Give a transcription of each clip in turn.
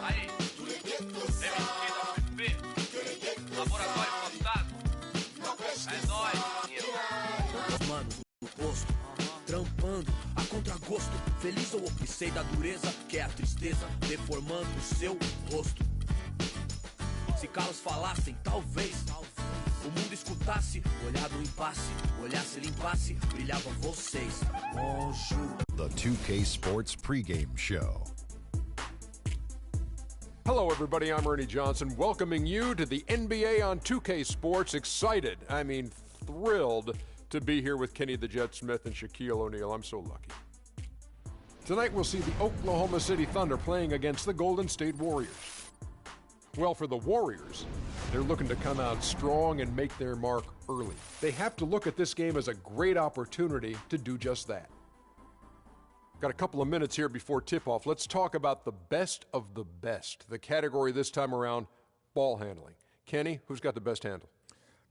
Aí, MSP, Laboratório Fantasma. É nóis. Mano, no posto, trampando a contragosto, feliz ou optei da dureza, que é a tristeza, deformando o seu rosto. Se calos falassem, talvez o mundo escutasse, olhar no impasse, olhasse, limpasse, brilhavam vocês. Bonjour. The 2K Sports pregame show. Hello, everybody. I'm Ernie Johnson, welcoming you to the NBA on 2K Sports. Excited, thrilled to be here with Kenny the Jet Smith and Shaquille O'Neal. I'm so lucky. Tonight, we'll see the Oklahoma City Thunder playing against the Golden State Warriors. Well, for the Warriors, they're looking to come out strong and make their mark early. They have to look at this game as a great opportunity to do just that. Got a couple of minutes here before tip-off. Let's talk about the best of the best. The category this time around, ball handling. Kenny, who's got the best handle?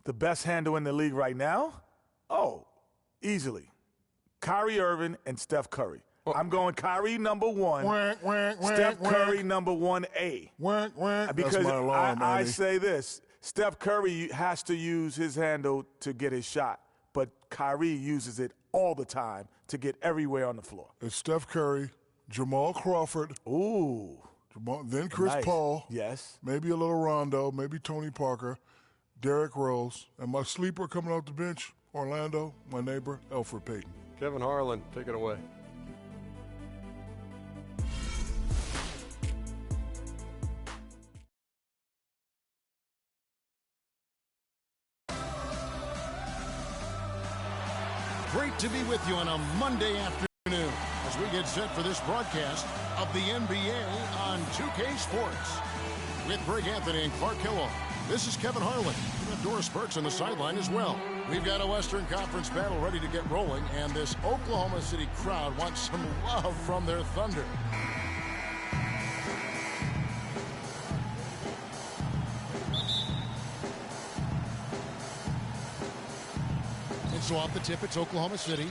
The best handle in the league right now? Oh, easily. Kyrie Irving and Steph Curry. I'm going Kyrie number one, Steph Curry number 1A. Because That's my alarm, I say this, Steph Curry has to use his handle to get his shot, but Kyrie uses it all the time to get everywhere on the floor. It's Steph Curry, Jamal Crawford. Ooh. Then Chris Paul. Yes. Maybe a little Rondo, maybe Tony Parker, Derrick Rose, and my sleeper coming off the bench, Orlando, my neighbor, Elfrid Payton. Kevin Harlan, take it away. Great to be with you on a Monday afternoon as we get set for this broadcast of the NBA on 2K Sports. With Greg Anthony and Clark Kellogg, this is Kevin Harlan. We have Doris Burks on the sideline as well. We've got a Western Conference battle ready to get rolling, and this Oklahoma City crowd wants some love from their Thunder. So off the tip, it's Oklahoma City.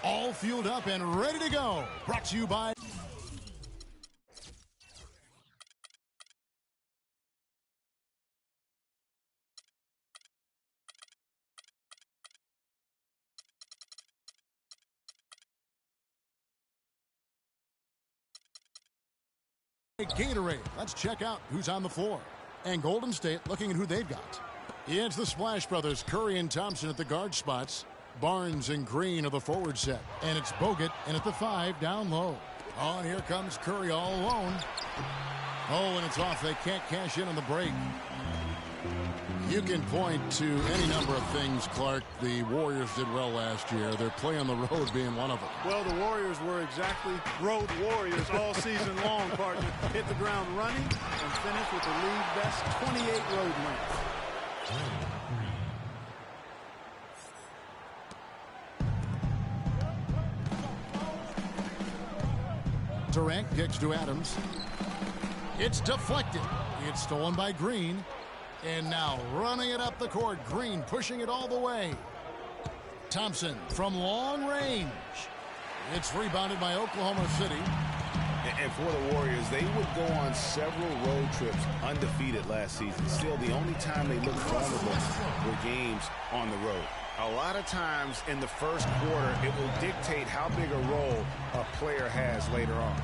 All fueled up and ready to go. Brought to you by... Gatorade. Let's check out who's on the floor. And Golden State looking at who they've got. It's the Splash Brothers, Curry and Thompson at the guard spots. Barnes and Green are the forward set. And it's Bogut in at the 5 down low. Oh, and here comes Curry all alone. Oh, and it's off. They can't cash in on the break. You can point to any number of things, Clark, the Warriors did well last year. Their play on the road being one of them. Well, the Warriors were exactly road warriors all season long, partner. Hit the ground running and finished with the league best 28 road wins. Durant kicks to Adams. It's deflected. It's stolen by Green. And now running it up the court. Green pushing it all the way. Thompson from long range. It's rebounded by Oklahoma City. And for the Warriors, they would go on several road trips undefeated last season. Still, the only time they looked vulnerable were games on the road. A lot of times in the first quarter, it will dictate how big a role a player has later on.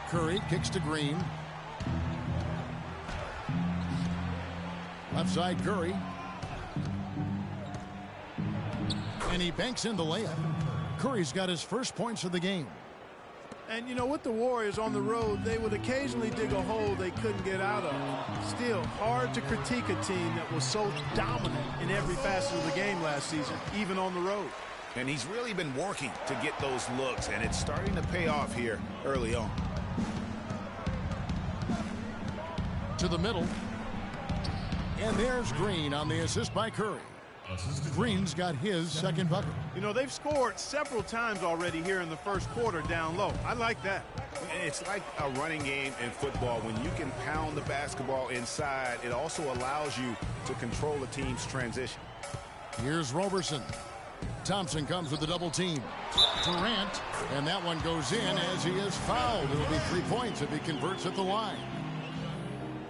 Curry kicks to Green. Left side Curry. And he banks in the layup. Curry's got his first points of the game. And, you know, with the Warriors on the road, they would occasionally dig a hole they couldn't get out of. Still, hard to critique a team that was so dominant in every facet of the game last season, even on the road. And he's really been working to get those looks, and it's starting to pay off here early on. To the middle. And there's Green on the assist by Curry. Green's got his second bucket. You know, they've scored several times already here in the first quarter down low. I like that. It's like a running game in football. When you can pound the basketball inside, it also allows you to control the team's transition. Here's Roberson. Thompson comes with the double team. Durant, and that one goes in as he is fouled. It'll be 3 points if he converts at the line.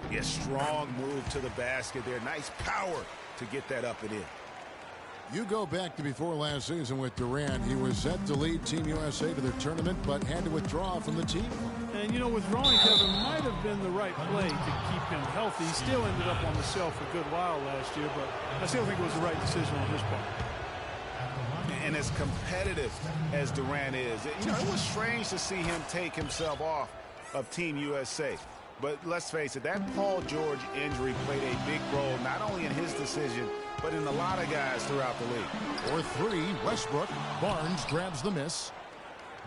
Yeah, strong move to the basket there. Nice power to get that up and in. You go back to before last season with Durant. He was set to lead Team USA to their tournament, but had to withdraw from the team. And, you know, withdrawing Devon might have been the right play to keep him healthy. He still ended up on the shelf a good while last year, but I still think it was the right decision on his part. And as competitive as Durant is, you know, it was strange to see him take himself off of Team USA. But let's face it, that Paul George injury played a big role, not only in his decision, but in a lot of guys throughout the league. For three, Westbrook. Barnes grabs the miss.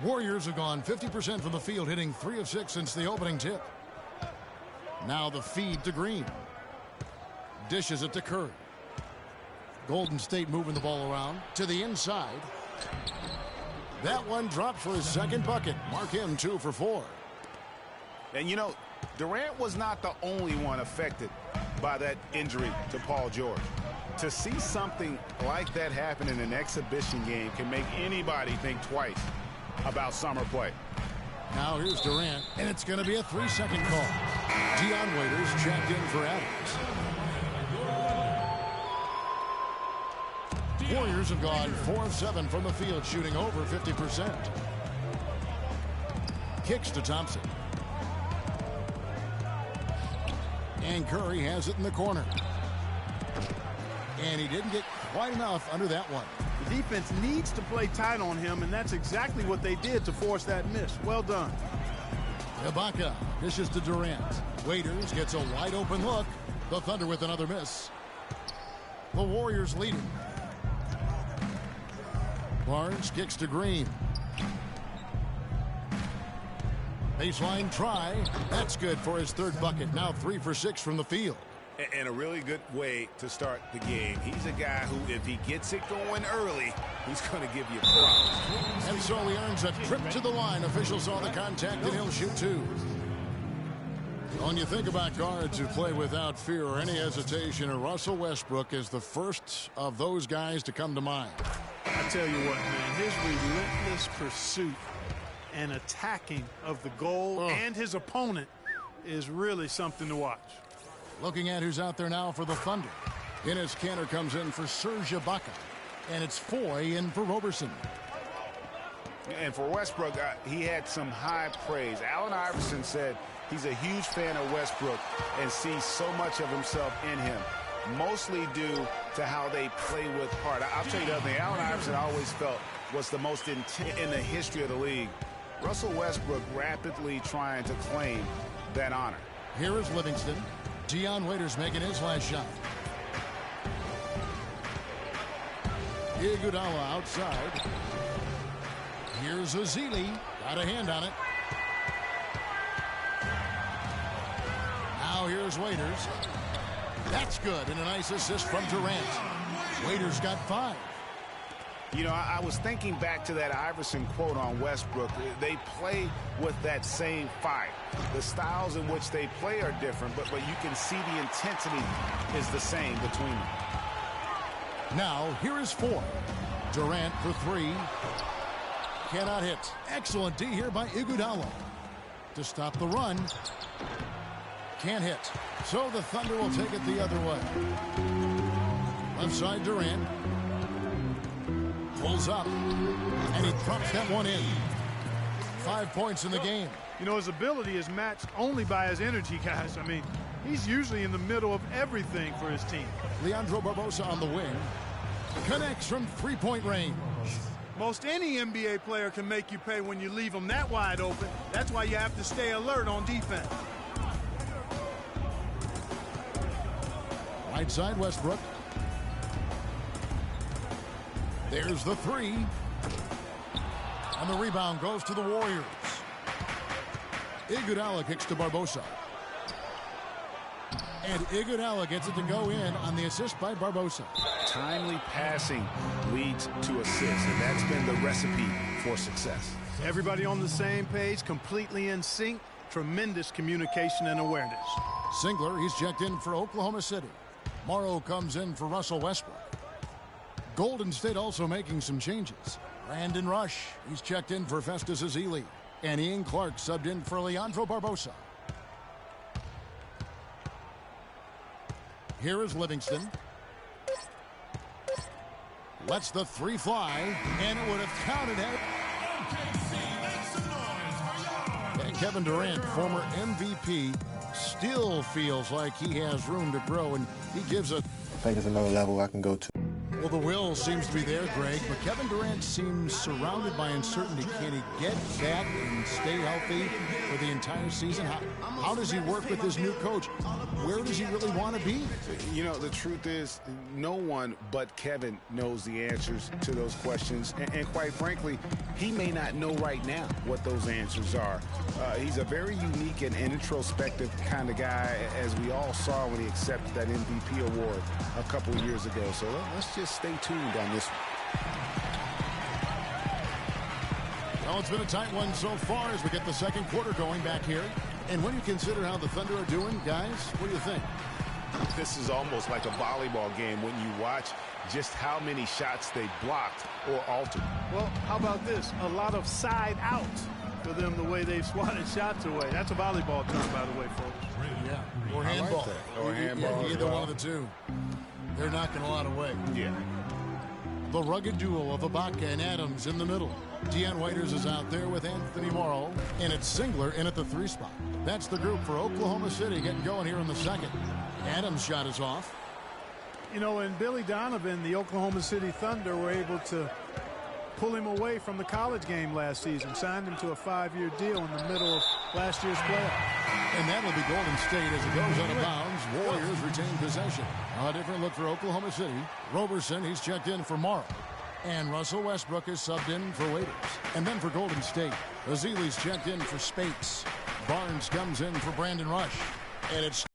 Warriors have gone 50% from the field, hitting 3 of 6 since the opening tip. Now the feed to Green. Dishes it to Curry. Golden State moving the ball around to the inside. That one drops for his second bucket. Mark him 2 for 4. And you know, Durant was not the only one affected by that injury to Paul George. To see something like that happen in an exhibition game can make anybody think twice about summer play. Now here's Durant, and it's going to be a 3-second call. Dion Waiters checked in for Adams. Warriors have gone 4 of 7 from the field, shooting over 50%. Kicks to Thompson. And Curry has it in the corner. And he didn't get quite enough under that one. The defense needs to play tight on him, and that's exactly what they did to force that miss. Well done. Ibaka dishes to Durant. Waiters gets a wide open look. The Thunder with another miss. The Warriors leading. Barnes kicks to Green. Baseline try. That's good for his third bucket. Now 3 for 6 from the field. And a really good way to start the game. He's a guy who, if he gets it going early, he's going to give you problems. And so he earns a trip to the line. Officials saw the contact, and he'll shoot 2. When you think about guards who play without fear or any hesitation, Russell Westbrook is the first of those guys to come to mind. I tell you what, man, his relentless pursuit and attacking of the goal and his opponent is really something to watch. Looking at who's out there now for the Thunder. Enes Kanter comes in for Serge Ibaka. And it's Foy in for Roberson. And for Westbrook, he had some high praise. Allen Iverson said he's a huge fan of Westbrook and sees so much of himself in him, mostly due to how they play with heart. I'll tell you the other thing, Allen Iverson I always felt was the most intense in the history of the league. Russell Westbrook rapidly trying to claim that honor. Here is Livingston. Dion Waiters making his last shot. Iguodala outside. Here's Azili. Got a hand on it. Now here's Waiters. That's good, and a nice assist from Durant. Waiters got 5. You know, I was thinking back to that Iverson quote on Westbrook. They play with that same fire. The styles in which they play are different, but you can see the intensity is the same between them. Now, here is 4. Durant for 3. Cannot hit. Excellent D here by Iguodala. To stop the run. Can't hit. So the Thunder will take it the other way. Left side Durant. Pulls up, and he drops that one in. 5 points in the game. You know, his ability is matched only by his energy, guys. I mean, he's usually in the middle of everything for his team. Leandro Barbosa on the wing. Connects from 3-point range. Most any NBA player can make you pay when you leave them that wide open. That's why you have to stay alert on defense. Right side Westbrook. There's the 3. And the rebound goes to the Warriors. Iguodala kicks to Barbosa. And Iguodala gets it to go in on the assist by Barbosa. Timely passing leads to assists, and that's been the recipe for success. Everybody on the same page, completely in sync. Tremendous communication and awareness. Singler, he's checked in for Oklahoma City. Morrow comes in for Russell Westbrook. Golden State also making some changes. Brandon Rush, he's checked in for Festus Ezeli. And Ian Clark subbed in for Leandro Barbosa. Here is Livingston. Lets the three fly, and it would have counted it. And Kevin Durant, former MVP, still feels like he has room to grow, and he gives it. I think it's another level I can go to. Well, the will seems to be there, Greg, but Kevin Durant seems surrounded by uncertainty. Can he get back and stay healthy for the entire season? How does he work with his new coach? Where does he really want to be? You know, the truth is, no one but Kevin knows the answers to those questions. And quite frankly, he may not know right now what those answers are. He's a very unique and introspective kind of guy, as we all saw when he accepted that MVP award a couple years ago. So let's just stay tuned on this one. Well, it's been a tight one so far as we get the second quarter going back here. And when you consider how the Thunder are doing, guys, what do you think? This is almost like a volleyball game when you watch just how many shots they blocked or altered. Well, how about this? A lot of side out for them, the way they've swatted shots away. That's a volleyball term, by the way, folks. Yeah, or handball. Like or handball. Either one of the two. They're knocking a lot away. Yeah. The rugged duo of Ibaka and Adams in the middle. Deion Waiters is out there with Anthony Morrow, and it's Singler in at the 3 spot. That's the group for Oklahoma City getting going here in the second. Adams' shot is off. You know, and Billy Donovan, the Oklahoma City Thunder, were able to pull him away from the college game last season, signed him to a 5-year deal in the middle of last year's playoff. And that'll be Golden State as it goes out of bounds. Warriors retain possession. A different look for Oklahoma City. Roberson, he's checked in for Morrow. And Russell Westbrook is subbed in for Waiters. And then for Golden State, Ezeli's checked in for Spates. Barnes comes in for Brandon Rush. And it's